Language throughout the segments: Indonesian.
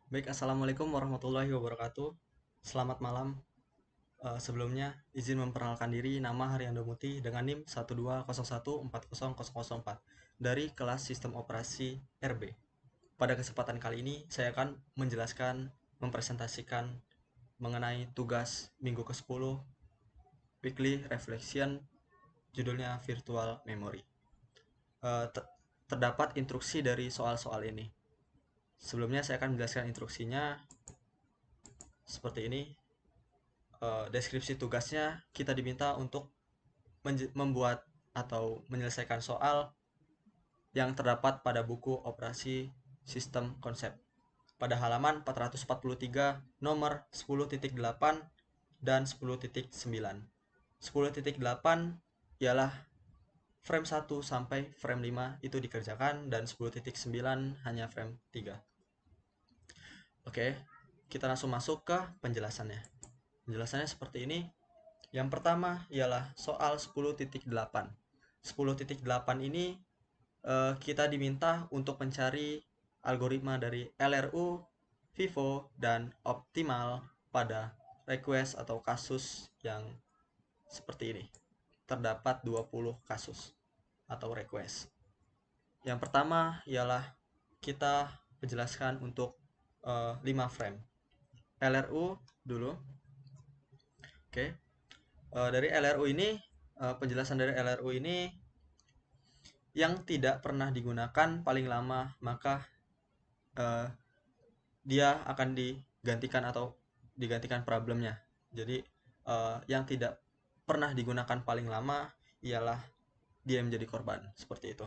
Baik, Assalamualaikum warahmatullahi wabarakatuh. Selamat malam. Sebelumnya, izin memperkenalkan diri, nama Haryando Muti dengan NIM 120140004 dari kelas Sistem Operasi RB. Pada kesempatan kali ini, saya akan menjelaskan, mempresentasikan mengenai tugas minggu ke-10 Weekly Reflection, judulnya Virtual Memory. Terdapat instruksi dari soal-soal ini. Sebelumnya saya akan menjelaskan instruksinya seperti ini. Deskripsi tugasnya kita diminta untuk membuat atau menyelesaikan soal yang terdapat pada buku operasi sistem konsep pada halaman 443 nomor 10.8 dan 10.9. 10.8 ialah frame 1 sampai frame 5 itu dikerjakan dan 10.9 hanya frame 3. Oke, kita langsung masuk ke penjelasannya. Penjelasannya seperti ini. Yang pertama ialah soal 10.8. 10.8 ini kita diminta untuk mencari algoritma dari LRU, VIVO, dan optimal pada request atau kasus yang seperti ini. Terdapat 20 kasus atau request. Yang pertama ialah kita menjelaskan untuk 5 frame. LRU dulu. Oke. Dari LRU ini, penjelasan dari LRU ini yang tidak pernah digunakan paling lama, maka uh, dia akan digantikan atau digantikan problemnya. Jadi yang tidak pernah digunakan paling lama ialah dia menjadi korban, seperti itu.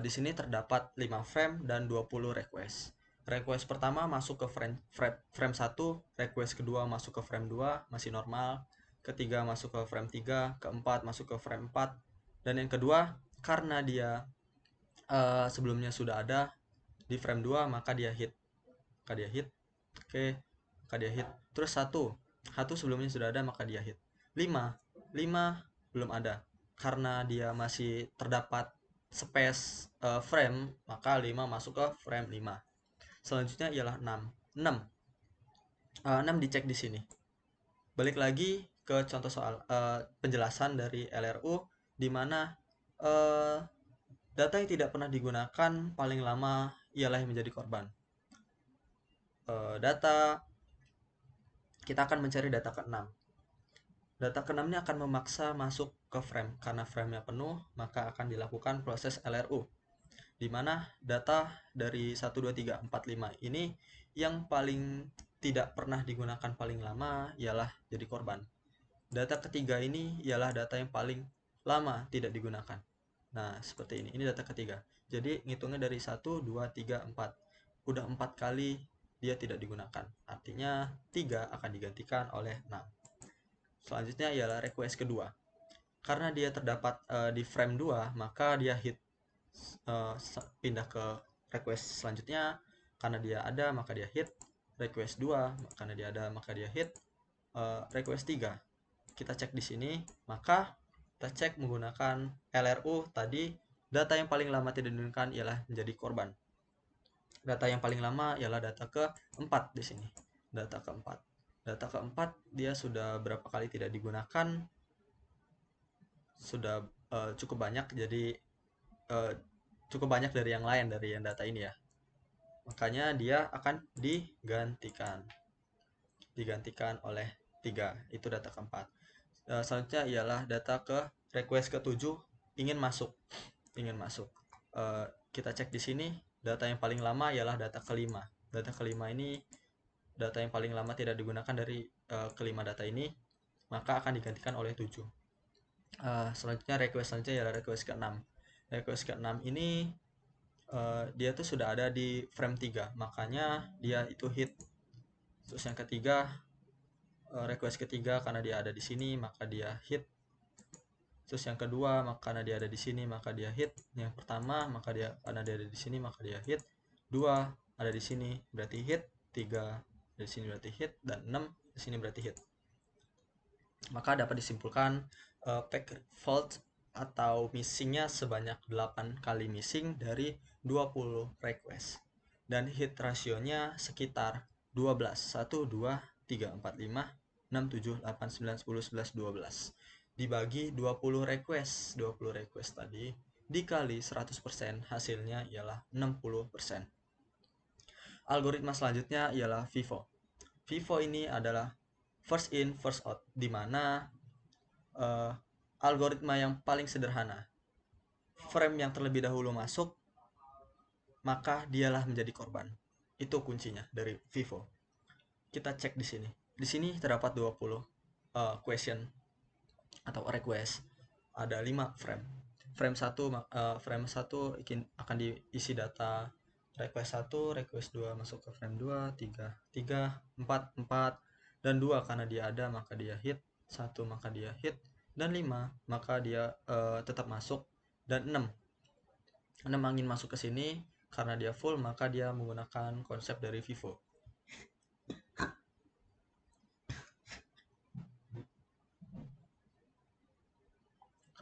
Di sini terdapat 5 frame dan 20 request. Request pertama masuk ke frame 1, request kedua masuk ke frame 2, masih normal. Ketiga masuk ke frame 3, keempat masuk ke frame 4. Dan yang kedua, karena dia sebelumnya sudah ada di frame 2, maka dia hit. Oke, maka dia hit. Terus satu sebelumnya sudah ada, maka dia hit. 5 5 belum ada. Karena dia masih terdapat space frame, maka 5 masuk ke frame 5. Selanjutnya ialah 6. 6 dicek di sini. Balik lagi ke contoh soal penjelasan dari LRU, di mana data yang tidak pernah digunakan paling lama ialah yang menjadi korban. Data kita akan mencari data ke-6. Data ke-6 ini akan memaksa masuk ke frame. Karena frame-nya penuh, maka akan dilakukan proses LRU. Di mana data dari 1, 2, 3, 4, 5 ini yang paling tidak pernah digunakan paling lama ialah jadi korban. Data ketiga ini ialah data yang paling lama tidak digunakan. Nah, seperti ini. Ini data ketiga. Jadi, ngitungnya dari 1, 2, 3, 4. Udah 4 kali dia tidak digunakan. Artinya, 3 akan digantikan oleh 6. Selanjutnya ialah request kedua. Karena dia terdapat di frame 2, maka dia hit. Pindah ke request selanjutnya. Karena dia ada, maka dia hit. Request 2, karena dia ada, maka dia hit. Request 3. Kita cek di sini, maka kita cek menggunakan LRU tadi. Data yang paling lama tidak digunakan ialah menjadi korban. Data yang paling lama ialah data ke-4 di sini. Data ke-4. Data ke-4 dia sudah berapa kali tidak digunakan? Sudah cukup banyak, jadi cukup banyak dari yang lain, dari yang data ini ya. Makanya dia akan digantikan oleh 3. Itu data ke-4. Selanjutnya ialah data ke request ke-7 ingin masuk. Kita cek di sini, data yang paling lama ialah data ke-5. Data ke-5 ini data yang paling lama tidak digunakan dari kelima data ini, maka akan digantikan oleh 7. Selanjutnya request selanjutnya ialah request ke-6. Request ke-6 ini dia tuh sudah ada di frame 3, makanya dia itu hit. Terus yang ketiga, request ketiga karena dia ada di sini, maka dia hit. Terus yang kedua, maka karena dia ada di sini, maka dia hit. Yang pertama, maka dia karena dia ada di sini, maka dia hit. 2 ada di sini, berarti hit. 3 dari sini berarti hit, dan 6 di sini berarti hit. Maka dapat disimpulkan pack fault atau missingnya sebanyak 8 kali missing dari 20 request. dan hit rasionya sekitar 12. 1, 2, 3, 4, 5, 6, 7, 8, 9, 10, 11, 12. Dibagi 20 request. 20 request tadi dikali 100%, hasilnya ialah 60%. Algoritma selanjutnya ialah FIFO. FIFO ini adalah first in, first out, di mana algoritma yang paling sederhana. Frame yang terlebih dahulu masuk, maka dialah menjadi korban. Itu kuncinya dari FIFO. Kita cek di sini. Di sini terdapat 20 question atau request. Ada 5 frame. Frame 1 akan diisi data request 1, request 2 masuk ke frame 2, 3, 4, dan 2 karena dia ada maka dia hit, 1 maka dia hit, dan 5 maka dia tetap masuk, dan 6 ingin masuk ke sini karena dia full maka dia menggunakan konsep dari FIFO.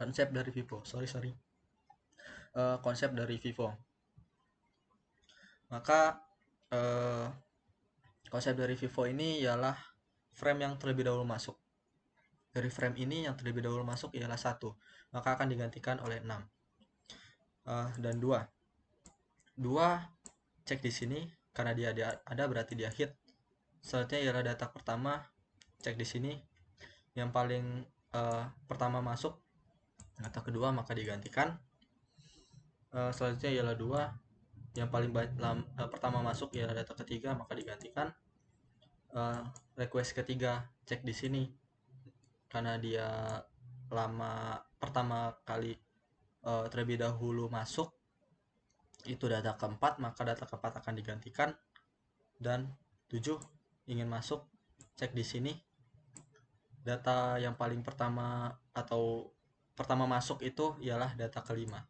Konsep dari FIFO. Maka konsep dari FIFO ini ialah frame yang terlebih dahulu masuk. Dari frame ini yang terlebih dahulu masuk ialah 1, maka akan digantikan oleh 6. Dan 2 cek di sini karena dia ada berarti dia hit. Selanjutnya ialah data pertama, cek di sini yang paling pertama masuk, data kedua maka digantikan. Selanjutnya ialah 2 yang paling pertama masuk ialah data ketiga maka digantikan. Request ketiga cek di sini karena dia pertama kali terlebih dahulu masuk, itu data keempat maka data keempat akan digantikan. Dan 7 ingin masuk, cek di sini data yang paling pertama atau pertama masuk itu ialah data kelima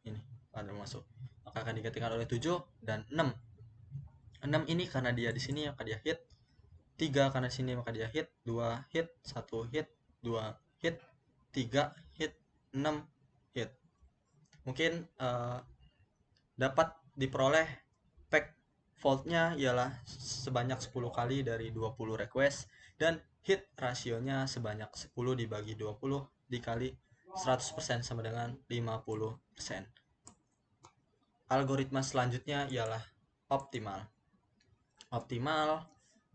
ini ada masuk, maka akan digantikan oleh 7 dan 6 ini karena dia di sini maka dia hit, 3 karena di sini maka dia hit, 2 hit, 1 hit, 2 hit, 3 hit, 6 hit. Mungkin dapat diperoleh pack faultnya ialah sebanyak 10 kali dari 20 request, dan hit rasionya sebanyak 10 dibagi 20 dikali 100% sama dengan 50%. Algoritma selanjutnya ialah optimal. Optimal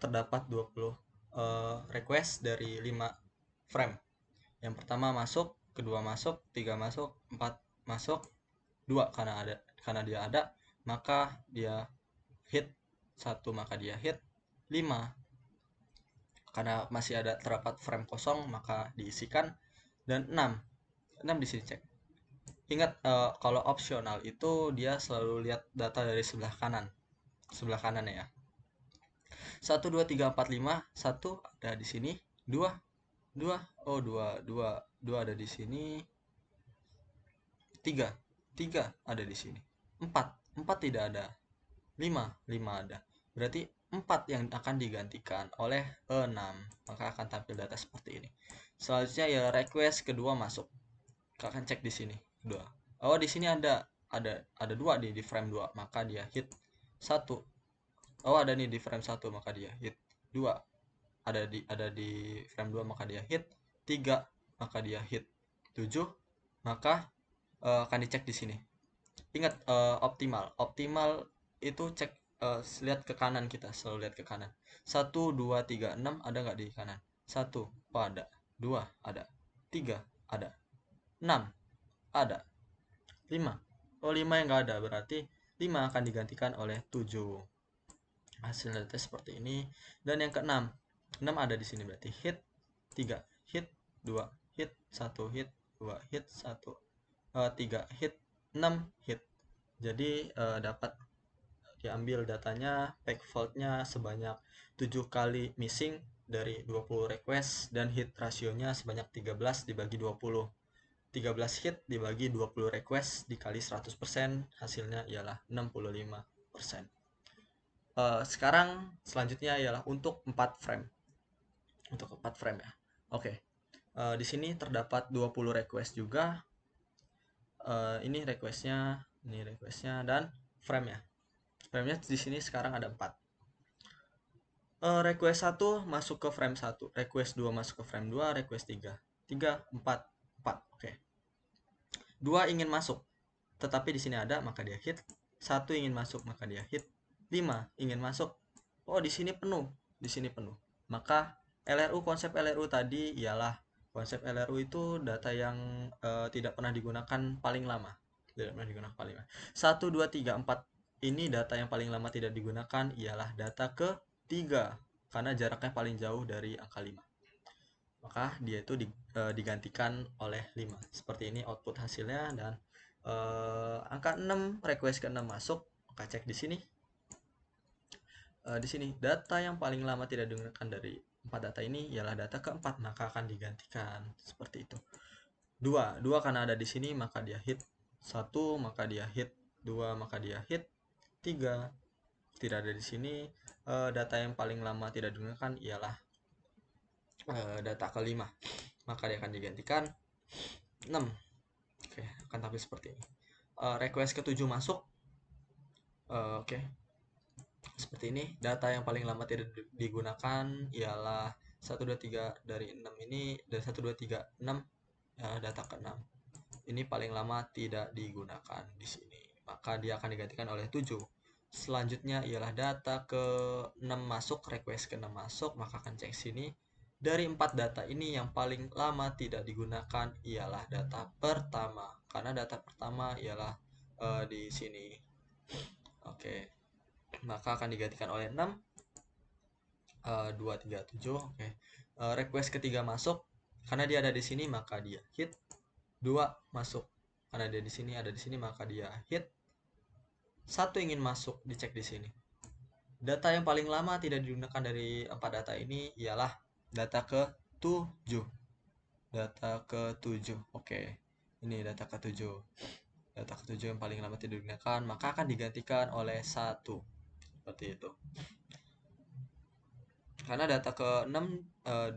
terdapat 20 request dari 5 frame. Yang pertama masuk, kedua masuk, 3 masuk, 4 masuk, 2 karena dia ada maka dia hit, 1 maka dia hit, 5 karena masih ada terdapat frame kosong maka diisikan, dan 6 di sini cek. Ingat kalau opsional itu dia selalu lihat data dari sebelah kanan ya. 1 2 3 4 5, 1 ada di sini, 2 ada di sini, 3 ada di sini, 4 tidak ada, 5 ada. Berarti 4 yang akan digantikan oleh 6, maka akan tampil data seperti ini. Selanjutnya ya request kedua masuk. Kalian cek di sini kedua. Oh, di sini ada 2 di frame 2, maka dia hit 1. Oh, ada nih di frame 1 maka dia hit 2. Ada di frame 2 maka dia hit 3, maka dia hit 7, maka akan dicek di sini. Ingat optimal itu cek lihat ke kanan, kita selalu lihat ke kanan. 1 2 3 6 ada nggak di kanan? 1 ada, 2 ada, 3 ada, 6 ada, 5 yang nggak ada, berarti 5 akan digantikan oleh 7. Hasilnya seperti ini. Dan yang ke-6 ada di sini, berarti hit 3 hit, 2 hit, 1 hit, 2 hit, 3 hit, 6 hit. Jadi dapat diambil datanya pack faultnya sebanyak 7 kali missing dari 20 request, dan hit rasionya sebanyak 13 dibagi 20. 13 hit dibagi 20 request dikali 100%, hasilnya ialah 65%. Sekarang selanjutnya ialah untuk 4 frame. Untuk 4 frame ya. Oke. Di sini terdapat 20 request juga. Ini requestnya dan frame ya. Frame-nya di sini sekarang ada 4. Request 1 masuk ke frame 1, request 2 masuk ke frame 2, request 3. 3, 4, 4. Oke. 2 ingin masuk, tetapi di sini ada, maka dia hit. 1 ingin masuk, maka dia hit. 5 ingin masuk. Oh, di sini penuh. Di sini penuh. Maka konsep LRU tadi ialah konsep LRU itu data yang tidak pernah digunakan paling lama. Tidak pernah digunakan paling lama. 1, 2, 3, 4 ini data yang paling lama tidak digunakan ialah data ke-3 karena jaraknya paling jauh dari angka 5. Maka dia itu digantikan oleh 5. Seperti ini output hasilnya, dan angka 6, request ke-6 masuk, maka cek di sini. Di sini data yang paling lama tidak digunakan dari 4 data ini ialah data ke-4, maka akan digantikan seperti itu. 2 karena ada di sini maka dia hit. 1 maka dia hit. 2 maka dia hit. 3 tidak ada di sini. Data yang paling lama tidak digunakan ialah data ke-5, maka dia akan digantikan 6. Oke, akan tampil seperti ini. Request ke-7 masuk. Oke. Seperti ini. Data yang paling lama tidak digunakan ialah 1, 2, 3 dari 6 ini, dari 1, 2, 3, 6, data ke-6. Ini paling lama tidak digunakan di sini, maka dia akan digantikan oleh 7. Selanjutnya ialah data ke-6 masuk, request ke-6 masuk, maka akan cek sini. Dari 4 data ini yang paling lama tidak digunakan ialah data pertama, karena data pertama ialah di sini. Oke, maka akan digantikan oleh 6. 2, 3, 7. Oke. Request ketiga masuk, karena dia ada di sini maka dia hit. 2 masuk, karena dia di sini ada di sini maka dia hit. 1 ingin masuk, dicek di sini. Data yang paling lama tidak digunakan dari 4 data ini ialah data ke-7. Data ke-7. Oke. Ini data ke-7. Data ke-7 yang paling lama tidak digunakan, maka akan digantikan oleh 1. Seperti itu. Karena data ke-6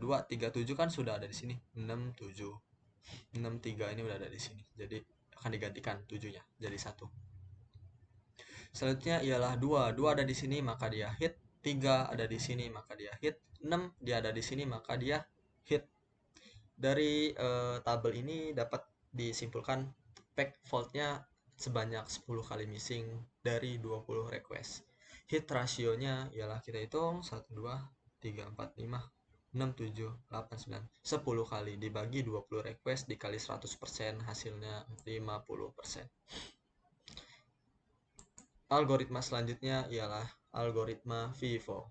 2, 3, 7 kan sudah ada di sini. 6, 7. 6, 3 ini udah ada di sini. Jadi akan digantikan 7-nya jadi 1. Selanjutnya ialah 2. 2 ada di sini maka dia hit. 3 ada di sini maka dia hit. 6 dia ada di sini maka dia hit. Dari tabel ini dapat disimpulkan pack faultnya sebanyak 10 kali missing dari 20 request. Hit rasionya ialah kita hitung 1, 2, 3, 4, 5, 6, 7, 8, 9, 10 kali dibagi 20 request dikali 100%, hasilnya 50%. Algoritma selanjutnya ialah algoritma FIFO.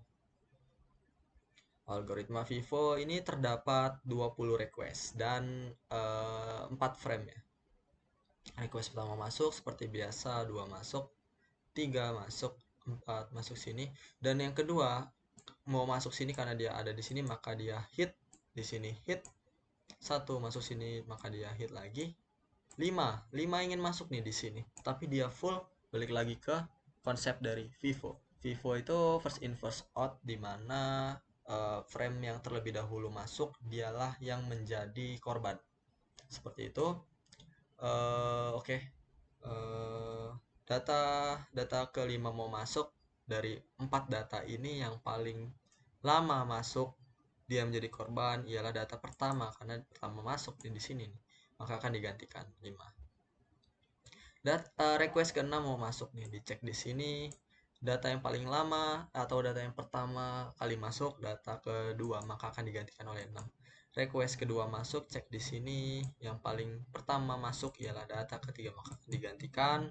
Algoritma FIFO ini terdapat 20 request dan 4 frame ya. Request pertama masuk seperti biasa, 2 masuk, 3 masuk, 4 masuk sini, dan yang kedua mau masuk sini karena dia ada di sini maka dia hit di sini, hit. 1 masuk sini maka dia hit lagi. 5 ingin masuk nih di sini tapi dia full. Balik lagi ke konsep dari FIFO. FIFO itu first in first out, dimana frame yang terlebih dahulu masuk dialah yang menjadi korban. Seperti itu. Oke. Data ke-5 mau masuk. Dari 4 data ini yang paling lama masuk dia menjadi korban ialah data pertama, karena pertama masuk di sini nih, maka akan digantikan 5. Data request ke-6 mau masuk nih, dicek di sini. Data yang paling lama atau data yang pertama kali masuk, data kedua, maka akan digantikan oleh 6. Request kedua masuk, cek di sini. Yang paling pertama masuk ialah data ketiga, maka akan digantikan.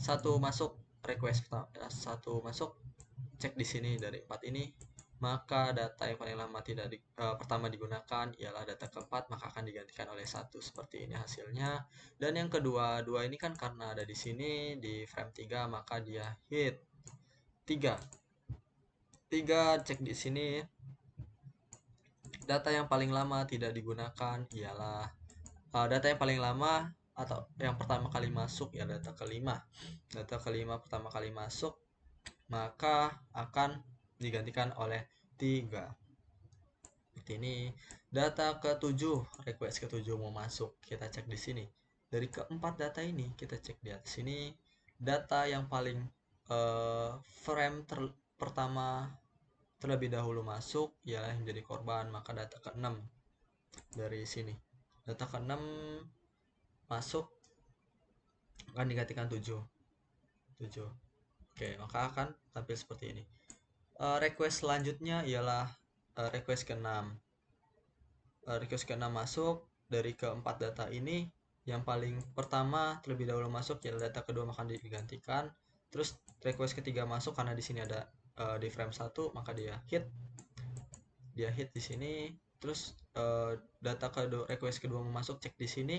1 masuk, request pertama 1 masuk, cek di sini dari 4 ini, maka data yang paling lama pertama digunakan ialah data keempat, maka akan digantikan oleh 1. Seperti ini hasilnya. Dan yang kedua, 2 ini kan karena ada di sini di frame 3 maka dia hit. 3 cek di sini. Data yang paling lama tidak digunakan ialah data yang paling lama atau yang pertama kali masuk ya data ke-5. Data ke-5 pertama kali masuk maka akan digantikan oleh 3. Seperti ini. Data ke-7, request ke-7 mau masuk, kita cek di sini. Dari keempat data ini kita cek di atas sini. Data yang paling frame pertama terlebih dahulu masuk ialah yang menjadi korban, maka data ke-6 dari sini. Data ke-6 masuk akan digantikan 7. Oke, maka akan tampil seperti ini. Request selanjutnya ialah request ke-6. Request ke-6 masuk dari keempat data ini. Yang paling pertama terlebih dahulu masuk ialah data kedua, maka digantikan. Terus request ketiga masuk karena di sini ada di frame 1, maka dia hit di sini. Terus data kedua, request kedua mau masuk, cek di sini.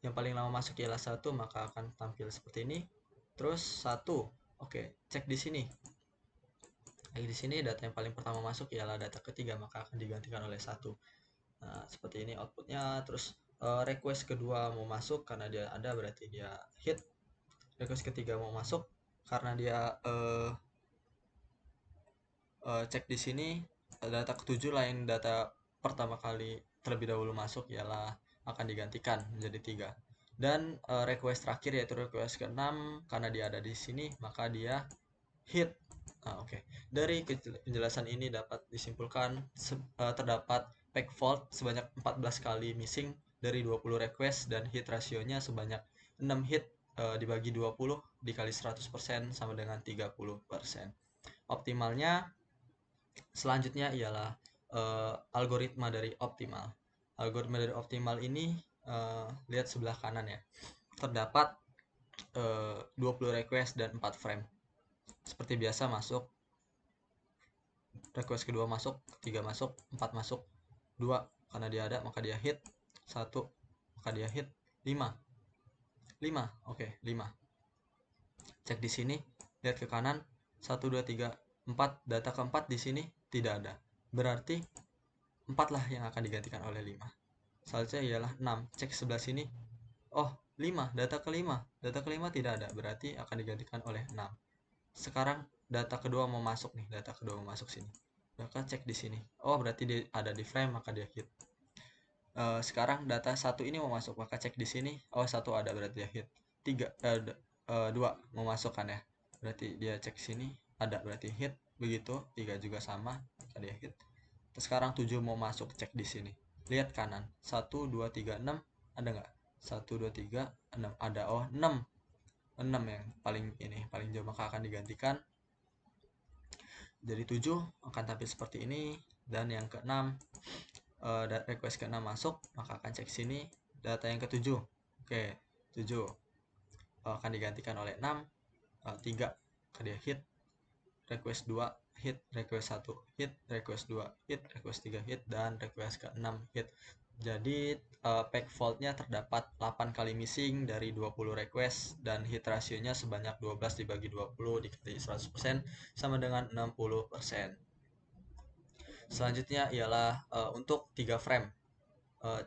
Yang paling lama masuk ialah 1, maka akan tampil seperti ini. Terus 1, oke, cek di sini. Di sini data yang paling pertama masuk ialah data ketiga, maka akan digantikan oleh 1. Nah, seperti ini outputnya. Terus request kedua mau masuk karena dia ada, berarti dia hit. Request ketiga mau masuk karena dia cek di sini data ketujuh lain data pertama kali terlebih dahulu masuk ialah akan digantikan menjadi 3. Dan request terakhir yaitu request ke-6 karena dia ada di sini, maka dia hit. Oke. Dari penjelasan ini dapat disimpulkan terdapat pack fault sebanyak 14 kali missing dari 20 request dan hit rasionya sebanyak 6 hit dibagi 20 dikali 100% sama dengan 30%. Optimalnya selanjutnya ialah algoritma dari optimal. Algoritma dari optimal ini lihat sebelah kanan ya. Terdapat 20 request dan 4 frame. Seperti biasa masuk, request kedua masuk, ketiga masuk, 4 masuk, 2 karena dia ada maka dia hit, 1 maka dia hit, 5. Oke, 5. Cek di sini, lihat ke kanan, 1 2 3 4, data keempat di sini tidak ada. Berarti 4 lah yang akan digantikan oleh 5. Selanjutnya ialah 6. Cek sebelah sini. Oh, 5, data kelima. Data kelima tidak ada, berarti akan digantikan oleh 6. Sekarang data kedua mau masuk nih, data kedua mau masuk sini. Maka cek di sini. Oh, berarti dia ada di frame, maka dia hit. Sekarang data 1 ini mau masuk, maka cek di sini. Oh, 1 ada, berarti dia hit. 2 mau masuk kan ya. Berarti dia cek sini, ada, berarti hit. Begitu, 3 juga sama, maka dia hit. Terus sekarang 7 mau masuk, cek di sini. Lihat kanan. 1 2 3 6 ada nggak? 1 2 3 6 ada. Oh, 6 yang paling jauh, maka akan digantikan. Jadi 7 akan tampil seperti ini. Dan yang ke-6 request ke-6 masuk, maka akan cek sini data yang ke-7. Oke, 7 akan digantikan oleh 6. 3 akan dia hit. Request 2 hit, request 1 hit, request 2 hit, request 3 hit, dan request ke-6 hit. Jadi pack faultnya terdapat 8 kali missing dari 20 request dan hit rasionya sebanyak 12 dibagi 20 dikali 100% sama dengan 60%. Selanjutnya ialah untuk 3 frame.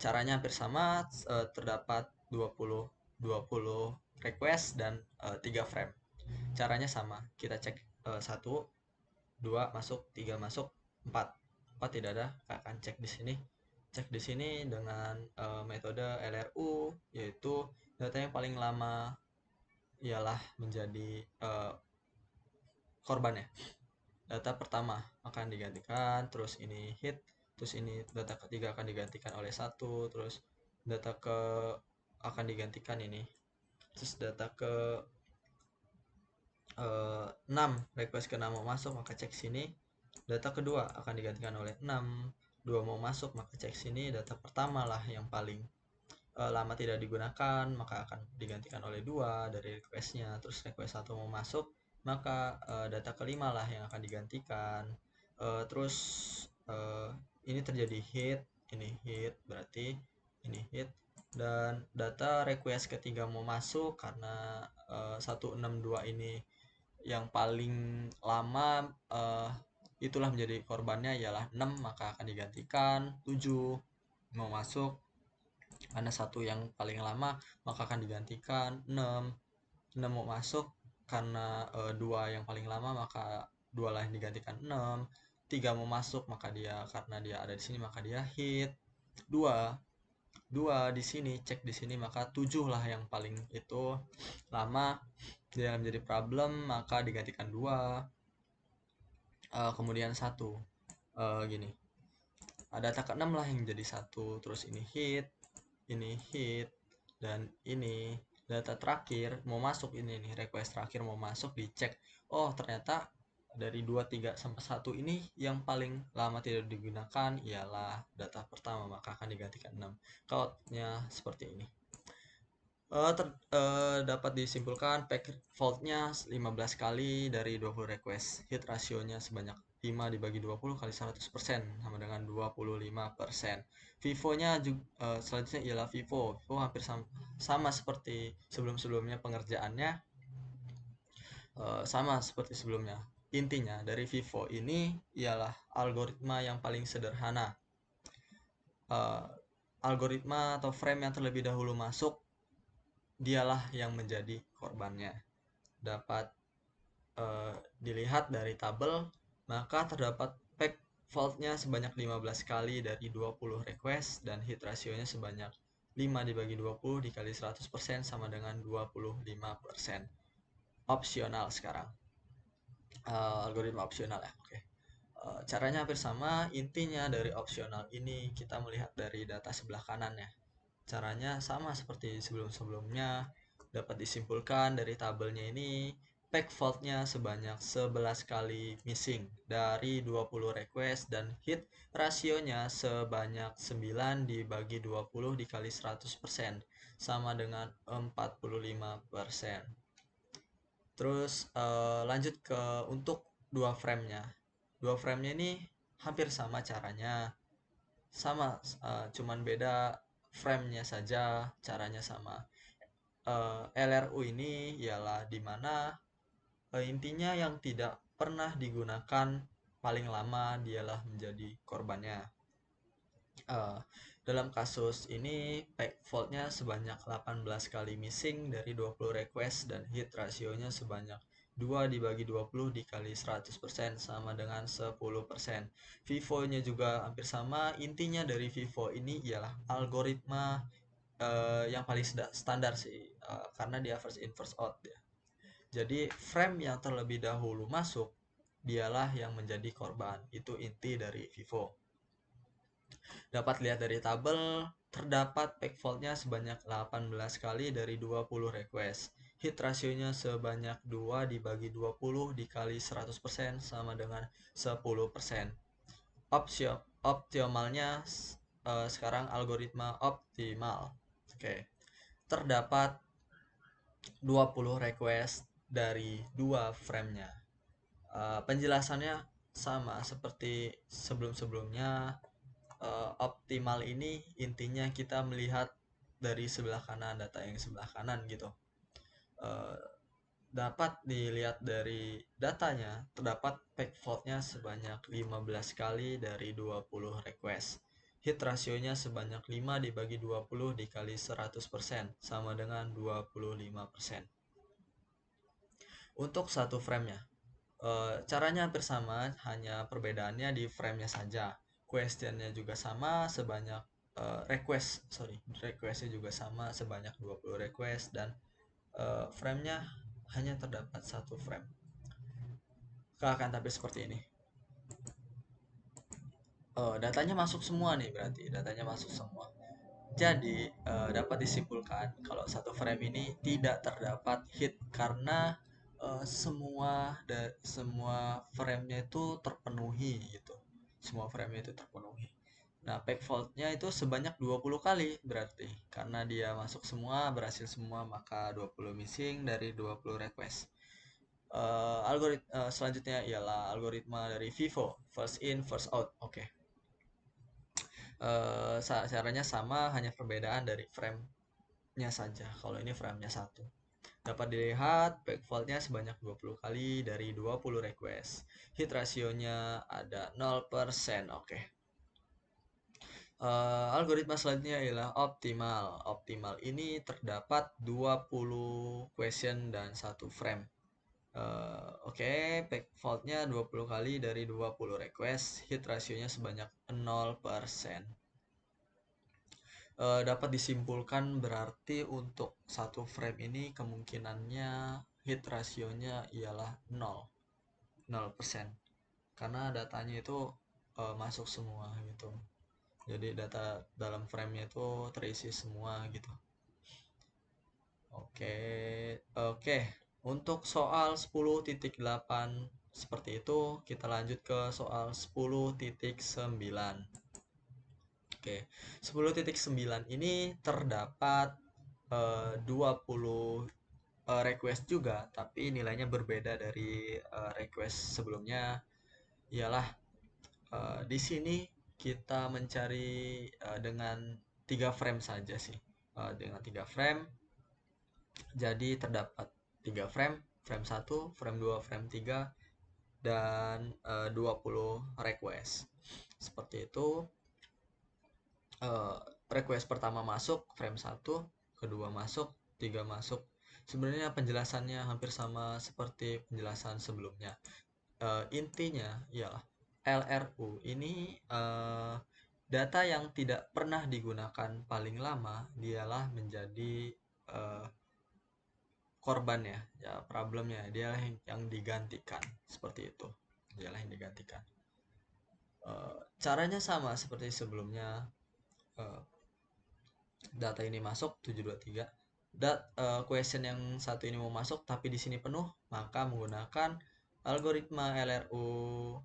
Caranya hampir sama, terdapat 20 request dan 3 frame. Caranya sama, kita cek 1 2 masuk, 3 masuk, 4 tidak ada, akan cek di sini. Cek di sini dengan metode LRU, yaitu data yang paling lama ialah menjadi korban ya. Data pertama akan digantikan, terus ini hit, terus ini data ketiga akan digantikan oleh 1, terus data ke akan digantikan ini, terus data ke 6 request ke 6 mau masuk, maka cek sini. Data kedua akan digantikan oleh 6. 2 mau masuk, maka cek sini. Data pertama lah yang paling lama tidak digunakan, maka akan digantikan oleh 2 dari requestnya. Terus request 1 mau masuk, maka data kelima lah yang akan digantikan. Terus ini terjadi hit, ini hit, berarti ini hit. Dan data request ketiga mau masuk karena 162 ini yang paling lama, itulah menjadi korbannya ialah 6, maka akan digantikan. 7 mau masuk karena 1 yang paling lama, maka akan digantikan. 6 mau masuk karena 2 yang paling lama, maka 2 lah yang digantikan 6. 3 mau masuk, maka dia karena dia ada di sini, maka dia hit. 2 di sini, cek di sini, maka 7 lah yang paling itu lama, dia menjadi problem maka digantikan 2, kemudian 1. Gini, data ke-6 lah yang jadi 1, terus ini hit, dan ini data terakhir mau masuk, ini nih request terakhir mau masuk, dicek, oh ternyata dari 2, 3, sampai 1 ini yang paling lama tidak digunakan ialah data pertama, maka akan digantikan 6. Code-nya seperti ini. Dapat disimpulkan packet fault-nya 15 kali dari 20 request. Hit rasionya sebanyak 5 dibagi 20 kali 100% sama dengan 25%. FIFO-nya juga selanjutnya ialah FIFO. FIFO hampir sama seperti sebelum-sebelumnya pengerjaannya, sama seperti sebelumnya. Intinya dari FIFO ini ialah algoritma yang paling sederhana. Algoritma atau frame yang terlebih dahulu masuk, dialah yang menjadi korbannya. Dapat dilihat dari tabel, maka terdapat pack fault-nya sebanyak 15 kali dari 20 request dan hit rasionya sebanyak 5 dibagi 20 dikali 100% sama dengan 25%. Opsional sekarang. Algoritma opsional ya. Oke. Caranya hampir sama. Intinya dari opsional ini kita melihat dari data sebelah kanannya. Caranya sama seperti sebelum-sebelumnya. Dapat disimpulkan dari tabelnya ini, pack fault-nya sebanyak 11 kali missing dari 20 request dan hit rasionya sebanyak 9 dibagi 20 dikali 100% sama dengan 45%. Terus lanjut ke untuk dua frame-nya. Dua frame-nya ini hampir sama caranya. Sama, cuman beda frame-nya saja, caranya sama. LRU ini ialah dimana intinya yang tidak pernah digunakan paling lama dialah menjadi korbannya. Dalam kasus ini pack fault-nya sebanyak 18 kali missing dari 20 request dan hit rasionya sebanyak 2 dibagi 20 dikali 100% sama dengan 10%. FIFO-nya juga hampir sama. Intinya dari FIFO ini ialah algoritma yang paling standar sih, karena dia first in first out ya. Jadi frame yang terlebih dahulu masuk dialah yang menjadi korban. Itu inti dari FIFO. Dapat lihat dari tabel, terdapat pack fault-nya sebanyak 18 kali dari 20 request. Hit rasionya sebanyak 2 dibagi 20 dikali 100% sama dengan 10%. Optimalnya sekarang algoritma optimal. Oke. Terdapat 20 request dari 2 frame-nya. Penjelasannya sama seperti sebelum-sebelumnya. Optimal ini intinya kita melihat dari sebelah kanan, data yang sebelah kanan gitu. Dapat dilihat dari datanya, terdapat pack fault-nya sebanyak 15 kali dari 20 request. Hit rasionya sebanyak 5 dibagi 20 dikali 100% sama dengan 25%. Untuk satu frame-nya, caranya hampir sama, hanya perbedaannya di frame-nya saja. Question-nya juga sama sebanyak request-nya juga sama sebanyak 20 request dan frame-nya hanya terdapat satu frame. Akan tampil seperti ini. Datanya masuk semua nih, berarti datanya masuk semua. Jadi dapat disimpulkan kalau satu frame ini tidak terdapat hit karena semua frame-nya itu terpenuhi gitu. Semua frame-nya itu terpenuhi. Nah, pack fault-nya itu sebanyak 20 kali berarti. Karena dia masuk semua, berhasil semua, maka 20 missing dari 20 request. Selanjutnya ialah algoritma dari FIFO, first in, first out. Oke. Caranya sama, hanya perbedaan dari frame-nya saja. Kalau ini frame-nya 1. Dapat dilihat pack fault-nya sebanyak 20 kali dari 20 request. Hit rasionya ada 0%. Oke. Algoritma selanjutnya ialah optimal. Optimal ini terdapat 20 question dan 1 frame. Oke, pack fault-nya 20 kali dari 20 request. Hit rasionya sebanyak 0%. Dapat disimpulkan berarti untuk satu frame ini kemungkinannya hit rasionya ialah 0%. Karena datanya itu masuk semua gitu. Jadi data dalam frame-nya itu terisi semua gitu. Oke, oke. Untuk soal 10.8 seperti itu, kita lanjut ke soal 10.9. Oke, 10.9 ini terdapat 20 request juga, tapi nilainya berbeda dari request sebelumnya. Ialah di sini kita mencari dengan 3 frame saja sih. Dengan 3 frame, jadi terdapat 3 frame, frame 1, frame 2, frame 3, dan 20 request. Seperti itu. Request pertama masuk, frame 1, kedua masuk, 3 masuk. Sebenarnya penjelasannya hampir sama seperti penjelasan sebelumnya. Intinya ialah LRU ini data yang tidak pernah digunakan paling lama dialah menjadi korbannya, ya problemnya, dialah yang digantikan. Seperti itu, dialah yang digantikan. Caranya sama seperti sebelumnya. Data ini masuk 723, question yang satu ini mau masuk tapi di sini penuh, maka menggunakan algoritma LRU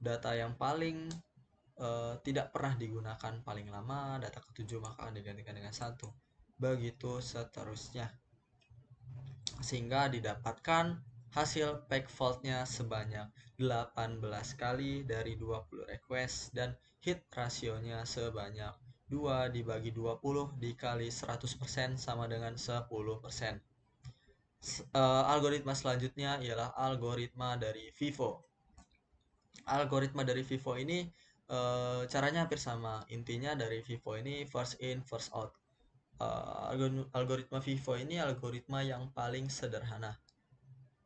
data yang paling tidak pernah digunakan paling lama, data ketujuh maka digantikan dengan 1, begitu seterusnya, sehingga didapatkan hasil pack faultnya sebanyak 18 kali dari 20 request dan hit rasionya sebanyak 2 dibagi 20 dikali 100% sama dengan 10%. Algoritma selanjutnya ialah algoritma dari FIFO. Algoritma dari FIFO ini caranya hampir sama. Intinya dari FIFO ini first in, first out. Algoritma FIFO ini algoritma yang paling sederhana,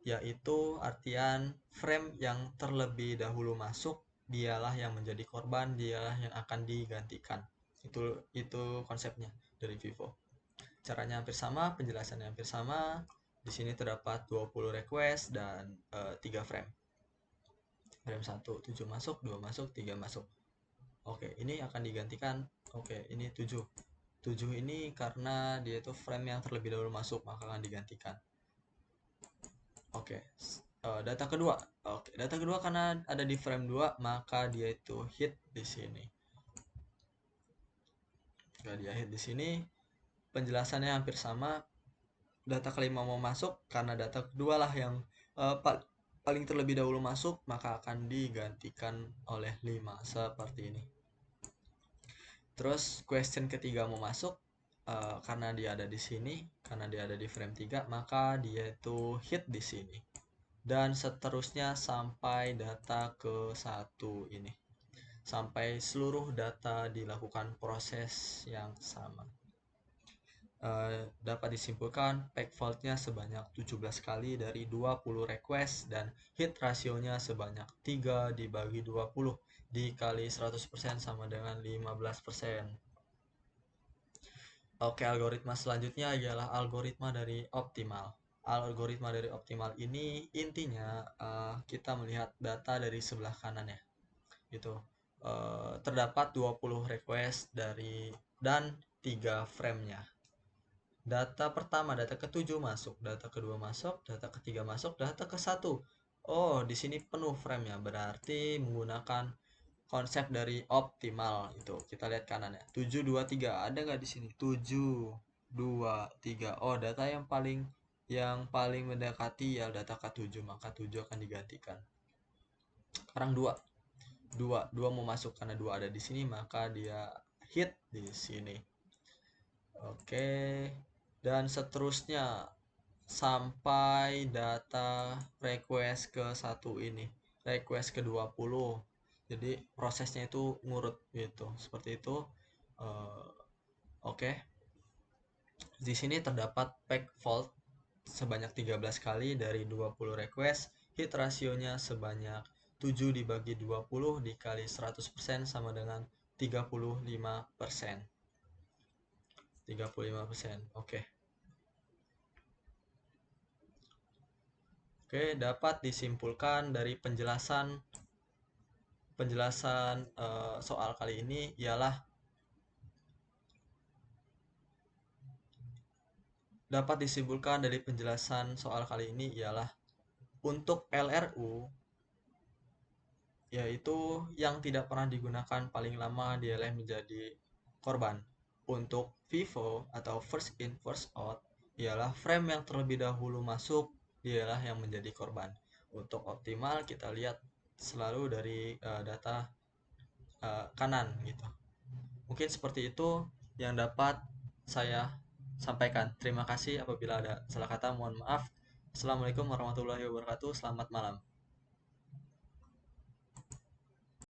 yaitu artian frame yang terlebih dahulu masuk dialah yang menjadi korban, dialah yang akan digantikan. Itu konsepnya dari FIFO. Caranya hampir sama, penjelasannya hampir sama. Di sini terdapat 20 request dan 3 frame. Frame 1 7 masuk, 2 masuk, 3 masuk. Oke, ini akan digantikan. Oke, ini 7. 7 ini karena dia itu frame yang terlebih dahulu masuk, maka akan digantikan. Oke, data kedua. Oke, data kedua karena ada di frame 2, maka dia itu hit di sini. Jika dia hit di sini, penjelasannya hampir sama. Data kelima mau masuk, karena data kedua lah yang paling terlebih dahulu masuk, maka akan digantikan oleh 5 seperti ini. Terus question ketiga mau masuk, karena dia ada di sini, karena dia ada di frame 3, maka dia itu hit di sini. Dan seterusnya sampai data ke 1 ini. Sampai seluruh data dilakukan proses yang sama. Dapat disimpulkan pack faultnya sebanyak 17 kali dari 20 request dan hit rasionya sebanyak 3 dibagi 20 dikali 100% sama dengan 15%. Oke, algoritma selanjutnya ialah algoritma dari optimal. Algoritma dari optimal ini intinya kita melihat data dari sebelah kanan ya. Gitu. Terdapat 20 request dan 3 frame-nya. Data pertama, data ketujuh masuk, data kedua masuk, data ketiga masuk, data ke-1. Oh, di sini penuh frame-nya, berarti menggunakan konsep dari optimal itu. Kita lihat kanan ya. 7 2 3. Ada nggak di sini? 7 2 3. Oh, data yang paling mendekati ya data ke-7, maka 7 akan digantikan. Sekarang 2. 2 mau masuk karena 2 ada di sini, maka dia hit di sini. Oke. Dan seterusnya sampai data request ke-1 ini, request ke-20. Jadi prosesnya itu ngurut gitu, seperti itu. Oke. Di sini terdapat pack fault sebanyak 13 kali dari 20 request, hit rasionya sebanyak 7 dibagi 20 dikali 100% sama dengan 35%. 35%. Oke. Oke, dapat disimpulkan dari penjelasan soal kali ini ialah untuk LRU yaitu yang tidak pernah digunakan paling lama dialah yang menjadi korban. Untuk FIFO atau first in first out ialah frame yang terlebih dahulu masuk dialah yang menjadi korban. Untuk optimal kita lihat selalu dari data kanan gitu. Mungkin seperti itu yang dapat saya sampaikan. Terima kasih, apabila ada salah kata mohon maaf. Assalamualaikum warahmatullahi wabarakatuh. Selamat malam.